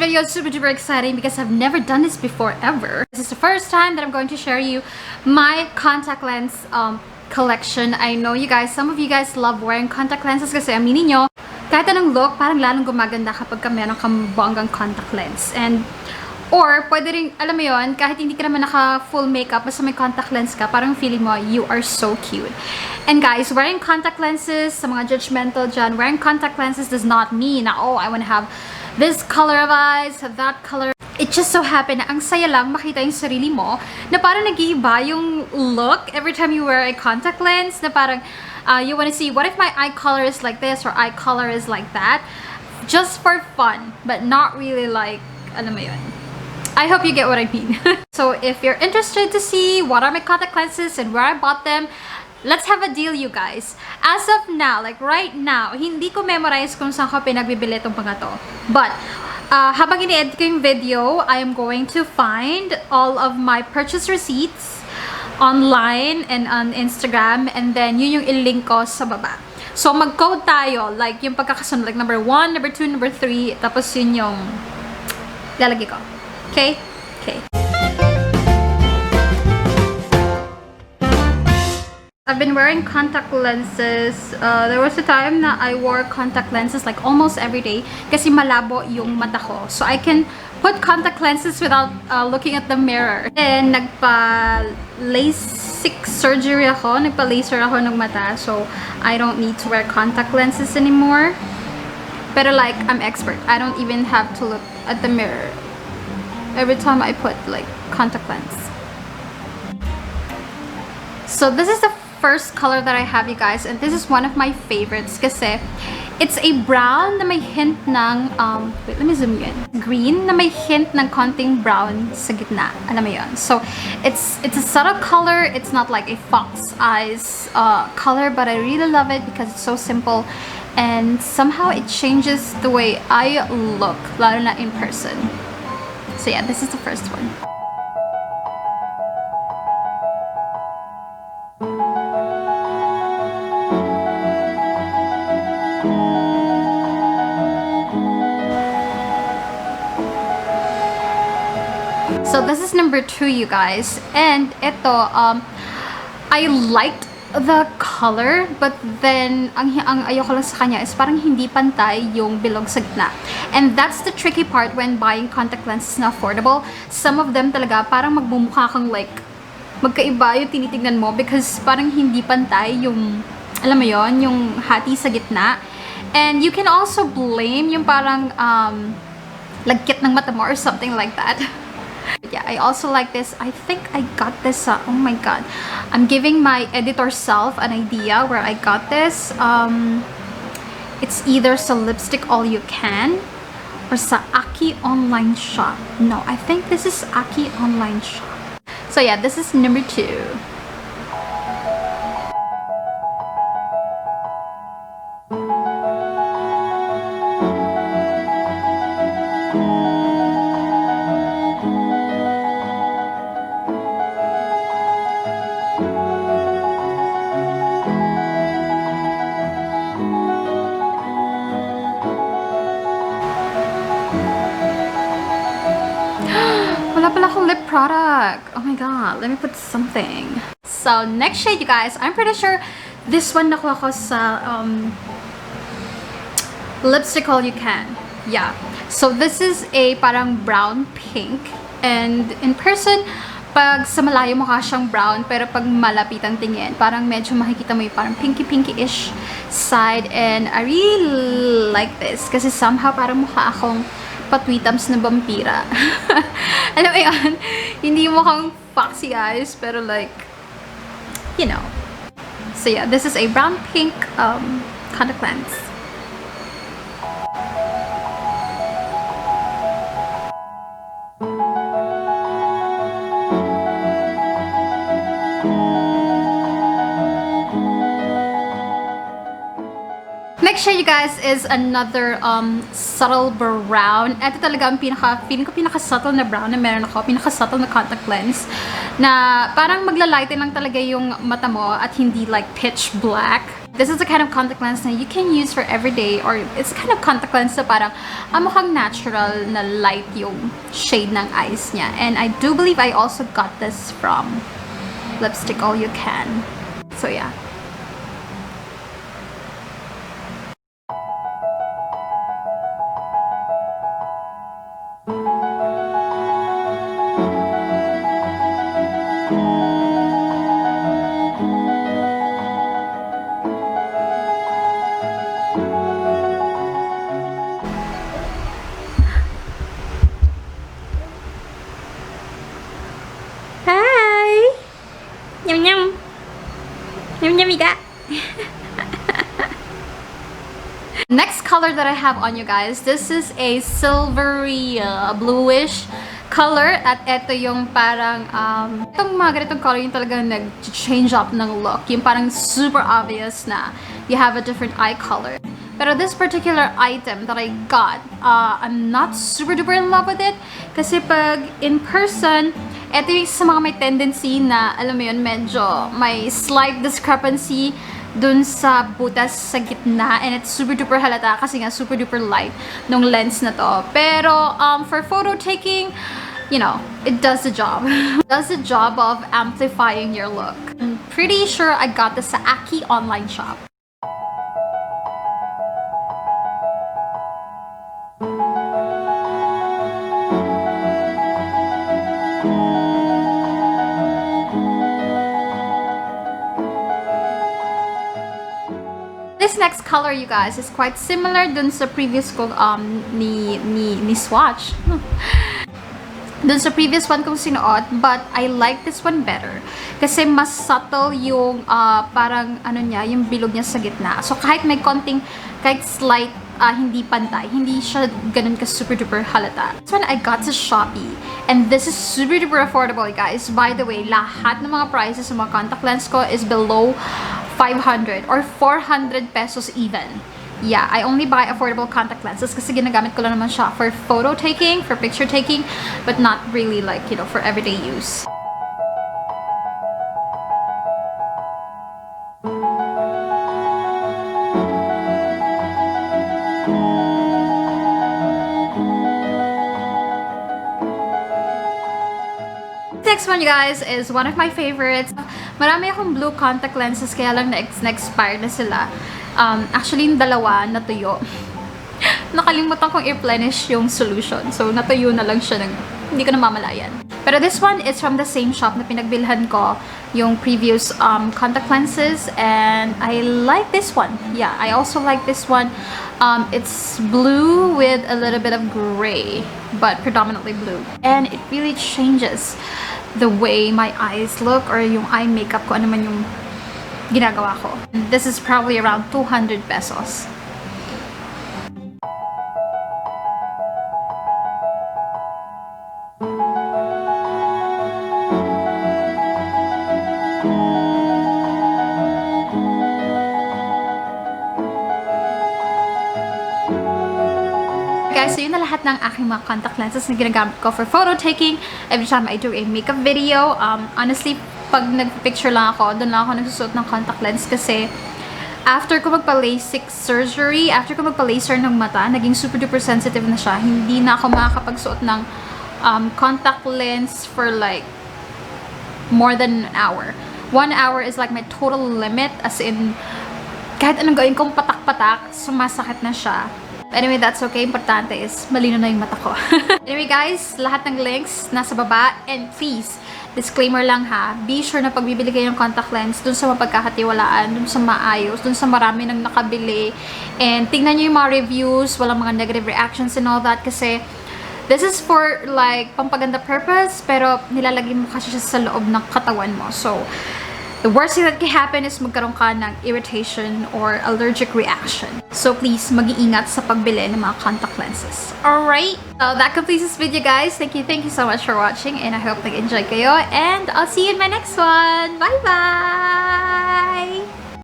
video is super duper exciting because I've never done this before ever. This is the first time that I'm going to share you my contact lens collection. I know you guys, some of you guys love wearing contact lenses kasi aminin nyo, kahit anong look, parang lalong gumaganda kapag meron kang bonggang contact lens. Or, pwede rin, alam mo yun, kahit hindi ka naman naka full makeup, basta may contact lens ka, parang feeling mo, you are so cute. And guys, wearing contact lenses, sa mga judgmental dyan, wearing contact lenses does not mean na, oh, I want to have this color of eyes, that color. It just so happened na ang saya lang makita yung sarili mo, na parang nag-iiba yung look every time you wear a contact lens, na parang, you want to see, what if my eye color is like this, or eye color is like that? Just for fun, but not really like, alam mo yun. I hope you get what I mean. So if you're interested to see what are my contact lenses and where I bought them, let's have a deal, you guys. As of now, like right now, hindi ko memorize kung saan ko pinagbibili itong mga to. But habang ini-edit ko yung video, I am going to find all of my purchase receipts online and on Instagram, and then yun yung i-link ko sa baba. So mag-code tayo, like yung pagkakasunod, like number 1, number 2, number 3, tapos yun yung lalagay ko. Okay? Okay. I've been wearing contact lenses. There was a time na I wore contact lenses like almost every day kasi malabo yung mata ko. So I can put contact lenses without looking at the mirror. Then nagpa-LASIK surgery ako, nagpa-laser ako ng mata. So I don't need to wear contact lenses anymore. Pero like, I'm expert. I don't even have to look at the mirror every time I put like contact lens. So this is the first color that I have, you guys, and this is one of my favorites kasi it's a brown na may hint ng wait, let me zoom in. Green na may hint ng konting brown sa gitna. Alam mo yun. So it's a subtle color. It's not like a fox eyes color, but I really love it because it's so simple and somehow it changes the way I look, lalo na in person. So yeah, this is the first one. So this is number 2, you guys. And ito, I liked the color, but then ang ayoko lang sa kanya is parang hindi pantay yung bilog sa gitna. And that's the tricky part when buying contact lenses na affordable. Some of them talaga parang magmumukha kang like magkaiba yung tinitignan mo because parang hindi pantay yung, alam mo yon, yung hati sa gitna. And you can also blame yung parang lagkit ng mata mo or something like that. Yeah, I also like this. I think I got this, oh my god. I'm giving my editor self an idea where I got this. It's either sa LIPSTICKALLUCAN or sa AKIEONLINESHOP. No, I think this is AKIEONLINESHOP. So yeah, this is number 2. Wala pala akong lip product. Oh my god, let me put something. So, next shade, you guys. I'm pretty sure this one nakuha ko sa LIPSTICKALLUCAN. Yeah. So, this is a parang brown pink. And in person, pag sa malayo mukha siyang brown, pero pag malapitan tingin, parang medyo makikita mo yung parang pinky-pinky-ish side. And I really like this kasi somehow parang mukha akong patwitams na vampira. Alam mo yun? Hindi mukhang foxy eyes, pero like, you know. So yeah, this is a brown pink contact lens. Next shade, you guys, is another subtle brown. Ito talaga ang feeling ko pinaka-subtle na brown na meron ako. Pinaka-subtle na contact lens. Na parang maglalighten lang talaga yung mata mo at hindi like pitch black. This is the kind of contact lens na you can use for everyday, or it's kind of contact lens na parang mukhang natural na light yung shade ng eyes niya. And I do believe I also got this from LIPSTICKALLUCAN. So yeah. Next color that I have on you guys, this is a silvery bluish color, at ito yung parang itong mga ganitong color yung talagang nag-change up ng look, yung parang super obvious na you have a different eye color. Pero this particular item that I got, I'm not super duper in love with it kasi pag in person, ito yung sa mga may tendency na, alam mo yun, medyo may slight discrepancy dun sa butas sa gitna, and it's super duper halata kasi nga super duper light nung lens na to. Pero for photo taking, you know, it does the job. It does the job of amplifying your look. I'm pretty sure I got this sa AKIEONLINESHOP. This next color, you guys, is quite similar dun sa previous ko ni swatch. Dun sa previous one kong sinuot, but I like this one better kasi mas subtle yung parang ano niya, yung bilog niya sa gitna. So kahit may konting, kahit slight hindi pantay, hindi siya ganun ka super duper halata. This one I got sa Shopee, and this is super duper affordable, guys. By the way, lahat ng mga prices sa mga contact lens ko is below 500 or 400 pesos even. Yeah, I only buy affordable contact lenses kasi ginagamit ko lang naman siya for photo taking, for picture taking, but not really like, you know, for everyday use. Next one, you guys, is one of my favorites. Marami akong blue contact lenses kaya lang na-expire na sila. Actually, yung dalawa natuyo. Nakalimutan kong i-replenish yung solution. So, natuyo na lang siya, hindi ko namamalayan. Pero this one is from the same shop na pinagbilhan ko yung previous contact lenses, and I like this one. Yeah, I also like this one. It's blue with a little bit of gray, but predominantly blue. And it really changes the way my eyes look, or yung eye makeup ko, ano man yung ginagawa ko. This is probably around 200 pesos. Guys, so yun na lahat ng aking mga contact lenses na ginagamit ko for photo taking every time I do a makeup video. Honestly, pag nag-picture lang ako, doon lang ako nagsusuot ng contact lens kasi after ko magpa-LASIK surgery, after ko magpa-laser ng mata, naging super duper sensitive na siya. Hindi na ako makakapagsuot ng contact lens for like more than an hour. 1 hour is like my total limit, as in kahit anong gawin kong patak-patak, sumasakit na siya. Anyway, that's okay. Importante is malino na yung mata ko. Anyway, guys, lahat ng links nasa baba. And please, disclaimer lang ha, be sure na pagbibili kayo ng contact lens, dun sa mapagkakatiwalaan, dun sa maayos, dun sa marami nang nakabili. And tingnan nyo yung mga reviews, walang mga negative reactions and all that, kasi this is for like pampaganda purpose, pero nilalagay mo kasi siya sa loob ng katawan mo. So, the worst thing that can happen is magkaroon ka ng irritation or allergic reaction. So please, mag-iingat sa pagbili ng mga contact lenses. Alright? So that completes this video, guys. Thank you so much for watching, and I hope nag-enjoy kayo. And I'll see you in my next one. Bye-bye!